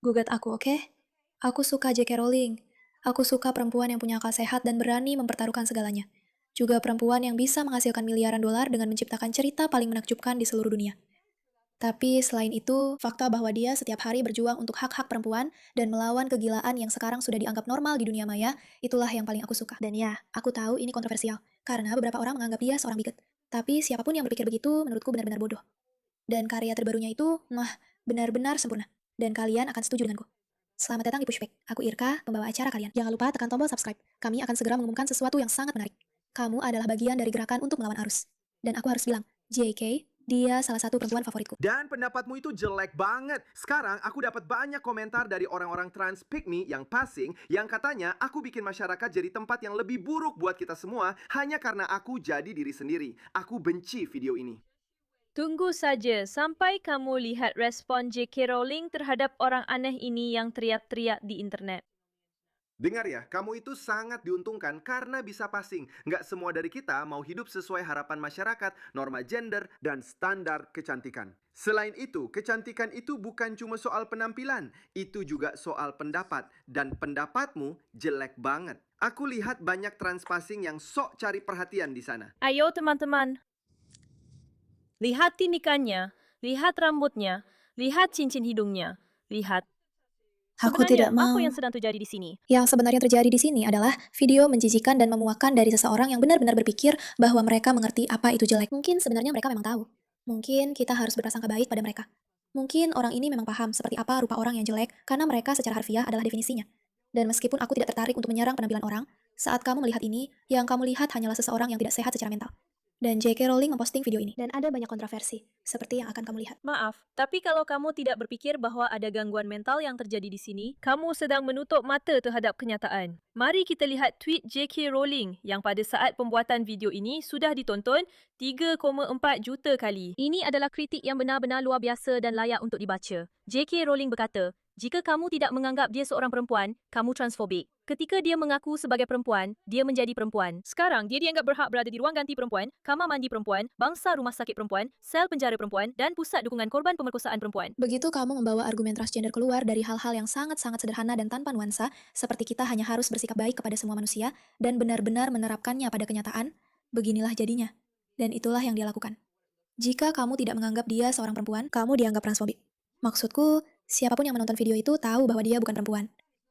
Gugat aku, oke? Aku suka J.K. Rowling. Aku suka perempuan yang punya akal sehat dan berani mempertaruhkan segalanya. Juga perempuan yang bisa menghasilkan miliaran dolar dengan menciptakan cerita paling menakjubkan di seluruh dunia. Tapi selain itu, fakta bahwa dia setiap hari berjuang untuk hak-hak perempuan dan melawan kegilaan yang sekarang sudah dianggap normal di dunia maya, itulah yang paling aku suka. Dan ya, aku tahu ini kontroversial, karena beberapa orang menganggap dia seorang bigot. Tapi siapapun yang berpikir begitu, menurutku benar-benar bodoh. Dan karya terbarunya itu, benar-benar sempurna. Dan kalian akan setuju denganku. Selamat datang di Pushback. Aku Irka, pembawa acara kalian. Jangan lupa tekan tombol subscribe. Kami akan segera mengumumkan sesuatu yang sangat menarik. Kamu adalah bagian dari gerakan untuk melawan arus. Dan aku harus bilang, JK, dia salah satu perempuan favoritku. Dan pendapatmu itu jelek banget. Sekarang aku dapat banyak komentar dari orang-orang trans pick me yang passing yang katanya aku bikin masyarakat jadi tempat yang lebih buruk buat kita semua hanya karena aku jadi diri sendiri. Aku benci video ini. Tunggu saja sampai kamu lihat respon J.K. Rowling terhadap orang aneh ini yang teriak-teriak di internet. Dengar ya, kamu itu sangat diuntungkan karena bisa passing. Nggak semua dari kita mau hidup sesuai harapan masyarakat, norma gender, dan standar kecantikan. Selain itu, kecantikan itu bukan cuma soal penampilan, itu juga soal pendapat. Dan pendapatmu jelek banget. Aku lihat banyak trans passing yang sok cari perhatian di sana. Ayo teman-teman, lihat tindikannya, lihat rambutnya, lihat cincin hidungnya, lihat. Aku tidak Sebenarnya, apa mau. yang sedang terjadi di sini? Yang sebenarnya terjadi di sini adalah video menjijikan dan memuakkan dari seseorang yang benar-benar berpikir bahwa mereka mengerti apa itu jelek. Mungkin sebenarnya mereka memang tahu. Mungkin kita harus berprasangka baik pada mereka. Mungkin orang ini memang paham seperti apa rupa orang yang jelek karena mereka secara harfiah adalah definisinya. Dan meskipun aku tidak tertarik untuk menyerang penampilan orang, saat kamu melihat ini, yang kamu lihat hanyalah seseorang yang tidak sehat secara mental. Dan J.K. Rowling memposting video ini, dan ada banyak kontroversi, seperti yang akan kamu lihat. Maaf, tapi kalau kamu tidak berpikir bahwa ada gangguan mental yang terjadi di sini, kamu sedang menutup mata terhadap kenyataan. Mari kita lihat tweet J.K. Rowling yang pada saat pembuatan video ini sudah ditonton 3,4 juta kali. Ini adalah kritik yang benar-benar luar biasa dan layak untuk dibaca. J.K. Rowling berkata, jika kamu tidak menganggap dia seorang perempuan, kamu transfobik. Ketika dia mengaku sebagai perempuan, dia menjadi perempuan. Sekarang, dia dianggap berhak berada di ruang ganti perempuan, kamar mandi perempuan, bangsa rumah sakit perempuan, sel penjara perempuan, dan pusat dukungan korban pemerkosaan perempuan. Begitu kamu membawa argumen transgender keluar dari hal-hal yang sangat-sangat sederhana dan tanpa nuansa, seperti kita hanya harus bersikap baik kepada semua manusia dan benar-benar menerapkannya pada kenyataan, beginilah jadinya. Dan itulah yang dia lakukan. Jika kamu tidak menganggap dia seorang perempuan, kamu dianggap transfobik. Maksudku, siapapun yang menonton video itu tahu bahwa dia bukan perempuan.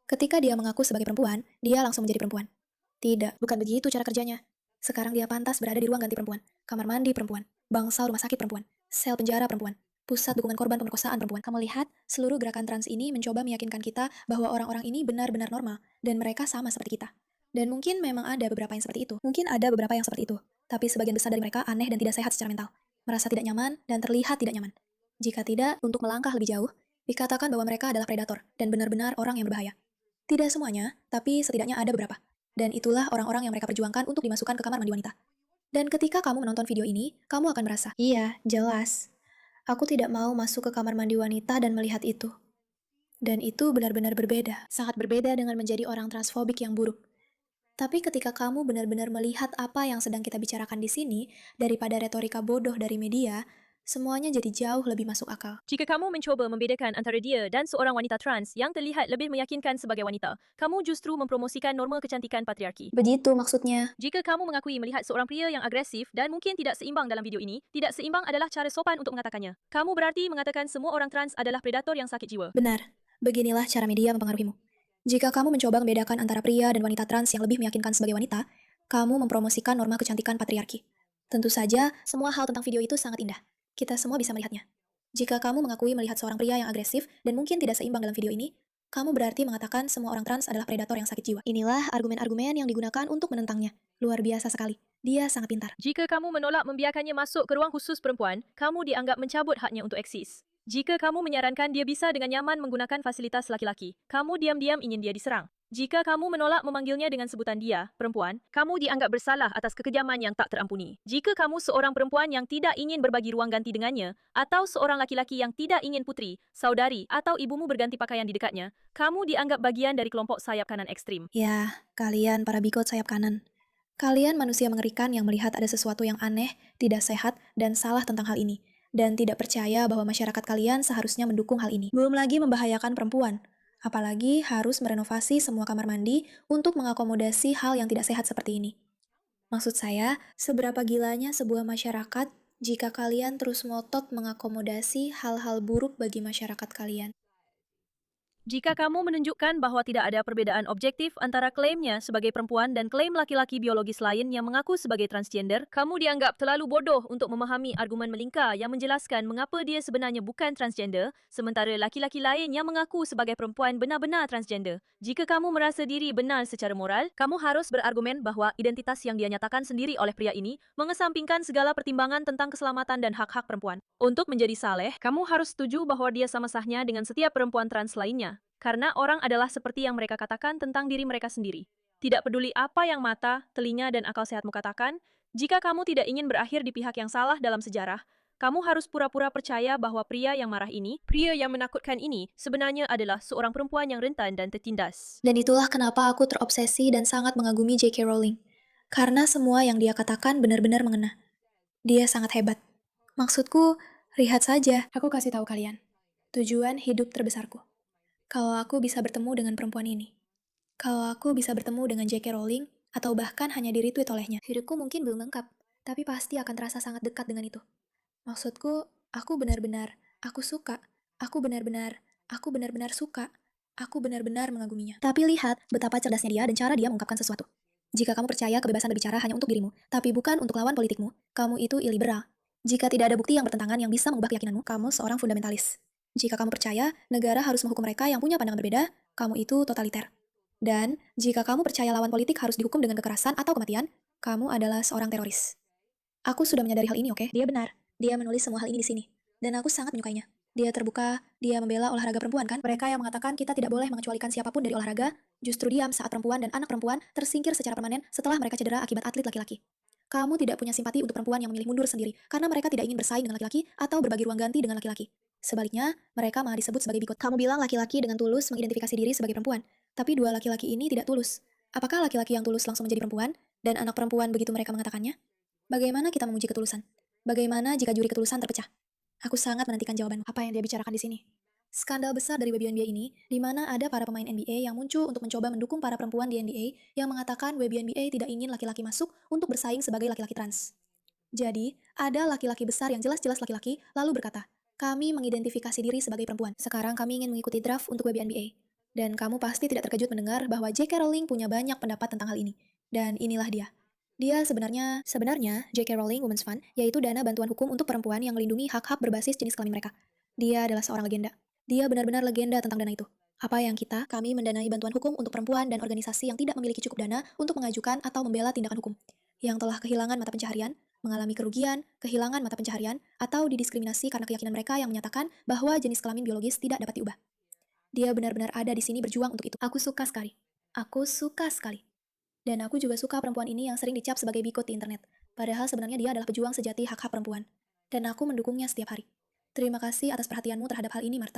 Ketika dia mengaku sebagai perempuan, dia langsung menjadi perempuan. Tidak, bukan begitu cara kerjanya. Sekarang dia pantas berada di ruang ganti perempuan, kamar mandi perempuan, bangsal rumah sakit perempuan, sel penjara perempuan, pusat dukungan korban pemerkosaan perempuan. Kamu lihat, seluruh gerakan trans ini mencoba meyakinkan kita bahwa orang-orang ini benar-benar normal, dan mereka sama seperti kita. Dan mungkin memang ada beberapa yang seperti itu. Mungkin ada beberapa yang seperti itu. Tapi sebagian besar dari mereka aneh dan tidak sehat secara mental. Merasa tidak nyaman dan terlihat tidak nyaman. Jika tidak, untuk melangkah lebih jauh, dikatakan bahwa mereka adalah predator dan benar-benar orang yang berbahaya. Tidak semuanya, tapi setidaknya ada beberapa. Dan itulah orang-orang yang mereka perjuangkan untuk dimasukkan ke kamar mandi wanita. Dan ketika kamu menonton video ini, kamu akan merasa, iya, jelas. Aku tidak mau masuk ke kamar mandi wanita dan melihat itu. Dan itu benar-benar berbeda, sangat berbeda dengan menjadi orang transfobik yang buruk. Tapi ketika kamu benar-benar melihat apa yang sedang kita bicarakan di sini, daripada retorika bodoh dari media, semuanya jadi jauh lebih masuk akal. Jika kamu mencoba membedakan antara dia dan seorang wanita trans yang terlihat lebih meyakinkan sebagai wanita, kamu justru mempromosikan norma kecantikan patriarki. Begitu maksudnya. Jika kamu mengakui melihat seorang pria yang agresif dan mungkin tidak seimbang dalam video ini, tidak seimbang adalah cara sopan untuk mengatakannya. Kamu berarti mengatakan semua orang trans adalah predator yang sakit jiwa. Benar, beginilah cara media mempengaruhimu. Jika kamu mencoba membedakan antara pria dan wanita trans yang lebih meyakinkan sebagai wanita, kamu mempromosikan norma kecantikan patriarki. Tentu saja, semua hal tentang video itu sangat indah. Kita semua bisa melihatnya. Jika kamu mengakui melihat seorang pria yang agresif dan mungkin tidak seimbang dalam video ini, kamu berarti mengatakan semua orang trans adalah predator yang sakit jiwa. Inilah argumen-argumen yang digunakan untuk menentangnya. Luar biasa sekali. Dia sangat pintar. Jika kamu menolak membiarkannya masuk ke ruang khusus perempuan, kamu dianggap mencabut haknya untuk eksis. Jika kamu menyarankan dia bisa dengan nyaman menggunakan fasilitas laki-laki, kamu diam-diam ingin dia diserang. Jika kamu menolak memanggilnya dengan sebutan dia, perempuan, kamu dianggap bersalah atas kekejaman yang tak terampuni. Jika kamu seorang perempuan yang tidak ingin berbagi ruang ganti dengannya, atau seorang laki-laki yang tidak ingin putri, saudari, atau ibumu berganti pakaian di dekatnya, kamu dianggap bagian dari kelompok sayap kanan ekstrim. Ya, kalian para bigot sayap kanan. Kalian manusia mengerikan yang melihat ada sesuatu yang aneh, tidak sehat, dan salah tentang hal ini. dan tidak percaya bahwa masyarakat kalian seharusnya mendukung hal ini. Belum lagi membahayakan perempuan. Apalagi harus merenovasi semua kamar mandi untuk mengakomodasi hal yang tidak sehat seperti ini. Maksud saya, seberapa gilanya sebuah masyarakat jika kalian terus ngotot mengakomodasi hal-hal buruk bagi masyarakat kalian. Jika kamu menunjukkan bahwa tidak ada perbedaan objektif antara klaimnya sebagai perempuan dan klaim laki-laki biologis lain yang mengaku sebagai transgender, kamu dianggap terlalu bodoh untuk memahami argumen melingkar yang menjelaskan mengapa dia sebenarnya bukan transgender, sementara laki-laki lain yang mengaku sebagai perempuan benar-benar transgender. Jika kamu merasa diri benar secara moral, kamu harus berargumen bahwa identitas yang dia nyatakan sendiri oleh pria ini mengesampingkan segala pertimbangan tentang keselamatan dan hak-hak perempuan. Untuk menjadi saleh, kamu harus setuju bahwa dia sama sahnya dengan setiap perempuan trans lainnya. Karena orang adalah seperti yang mereka katakan tentang diri mereka sendiri. Tidak peduli apa yang mata, telinga, dan akal sehatmu katakan, jika kamu tidak ingin berakhir di pihak yang salah dalam sejarah, kamu harus pura-pura percaya bahwa pria yang marah ini, pria yang menakutkan ini, sebenarnya adalah seorang perempuan yang rentan dan tertindas. Dan itulah kenapa aku terobsesi dan sangat mengagumi J.K. Rowling. Karena semua yang dia katakan benar-benar mengena. Dia sangat hebat. Maksudku, lihat saja, aku kasih tahu kalian. Tujuan hidup terbesarku. Kalau aku bisa bertemu dengan perempuan ini. Kalau aku bisa bertemu dengan J.K. Rowling, atau bahkan hanya di-retweet olehnya. Hidupku mungkin belum lengkap, tapi pasti akan terasa sangat dekat dengan itu. Maksudku, aku benar-benar, aku benar-benar suka, aku benar-benar mengaguminya. Tapi lihat betapa cerdasnya dia dan cara dia mengungkapkan sesuatu. Jika kamu percaya kebebasan berbicara hanya untuk dirimu, tapi bukan untuk lawan politikmu, kamu itu iliberal. Jika tidak ada bukti yang bertentangan yang bisa mengubah keyakinanmu, kamu seorang fundamentalis. Jika kamu percaya negara harus menghukum mereka yang punya pandangan berbeda, kamu itu totaliter. Dan jika kamu percaya lawan politik harus dihukum dengan kekerasan atau kematian, kamu adalah seorang teroris. Aku sudah menyadari hal ini, oke? Dia benar. Dia menulis semua hal ini di sini. Dan aku sangat menyukainya. Dia terbuka, dia membela olahraga perempuan kan? Mereka yang mengatakan kita tidak boleh mengecualikan siapapun dari olahraga, justru diam saat perempuan dan anak perempuan tersingkir secara permanen setelah mereka cedera akibat atlet laki-laki. Kamu tidak punya simpati untuk perempuan yang memilih mundur sendiri karena mereka tidak ingin bersaing dengan laki-laki atau berbagi ruang ganti dengan laki-laki. Sebaliknya, mereka malah disebut sebagai bikot. Kamu bilang laki-laki dengan tulus mengidentifikasi diri sebagai perempuan, tapi dua laki-laki ini tidak tulus. Apakah laki-laki yang tulus langsung menjadi perempuan, dan anak perempuan begitu mereka mengatakannya? Bagaimana kita memuji ketulusan? Bagaimana jika juri ketulusan terpecah? Aku sangat menantikan jawabanmu. Apa yang dia bicarakan di sini? Skandal besar dari WNBA ini, di mana ada para pemain NBA yang muncul untuk mencoba mendukung para perempuan di NBA yang mengatakan WNBA tidak ingin laki-laki masuk untuk bersaing sebagai laki-laki trans. Jadi, ada laki-laki besar yang jelas-jelas laki-laki lalu berkata, kami mengidentifikasi diri sebagai perempuan. Sekarang kami ingin mengikuti draft untuk WNBA. Dan kamu pasti tidak terkejut mendengar bahwa J.K. Rowling punya banyak pendapat tentang hal ini. Dan inilah dia. Dia sebenarnya J.K. Rowling Women's Fund, yaitu dana bantuan hukum untuk perempuan yang melindungi hak-hak berbasis jenis kelamin mereka. Dia adalah seorang legenda. Dia benar-benar legenda tentang dana itu. Apa yang kami mendanai bantuan hukum untuk perempuan dan organisasi yang tidak memiliki cukup dana untuk mengajukan atau membela tindakan hukum, yang telah kehilangan mata pencaharian, mengalami kerugian, kehilangan mata pencaharian, atau didiskriminasi karena keyakinan mereka yang menyatakan bahwa jenis kelamin biologis tidak dapat diubah. Dia benar-benar ada di sini berjuang untuk itu. Aku suka sekali. Aku suka sekali. Dan aku juga suka perempuan ini yang sering dicap sebagai bikot di internet. Padahal sebenarnya dia adalah pejuang sejati hak-hak perempuan. Dan aku mendukungnya setiap hari. Terima kasih atas perhatianmu terhadap hal ini, Martha.